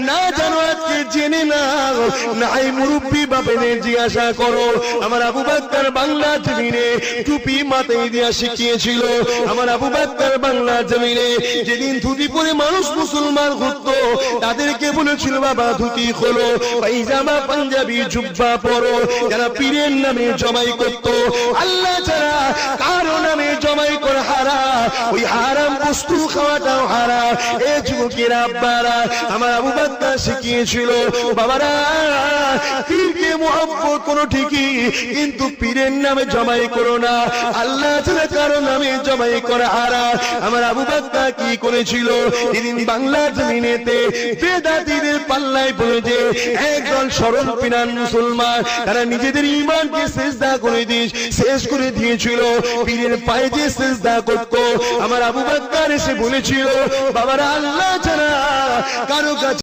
না জানো আজকে জেনে নাও, নাই মুরব্বী বাপেনে জিজ্ঞাসা করো। আমার আবু বকর বাংলা জমিনে টুপি মাথায় দিয়া শিখিয়েছিল। আমার আবু বকর বাংলা জমিনে যেদিন ধুতি পরে মানুষ মুসলমান হতো তাদেরকে বলেছিল বাবা ধুতি খোলো, পায়জামা পাঞ্জাবি জুব্বা পরো। যারা পীরের নামে জমাই করত, আল্লাহ ছাড়া কারো নামে জমাই করে হারাম, ওই হারাম বস্তু খাওয়াটাও হারাম। এ যুবকেরা আব্বারা আমার আবু বকর শিখিয়েছিল বাবারা পীরকে মুহাব্বত করো ঠিকই, কিন্তু পীরের নামে জমাই করো না, আল্লাহ ছাড়া কারো নামে জমাই করা হারাম। আমার আবু বকর কি করেছিল, যেদিন বাংলা জমিনেতে বেদাতীদের পাল্লায় পড়েছে একদল সরল পিনান মুসলমান, তারা নিজেদের ঈমানকে সিজদা করে শেষ করে দিয়েছিল, পীরের পায়ে যে সিজদা করত। আমার আবু বকর এসে বলেছিল বাবারা আল্লাহ ছাড়া কারো কাছে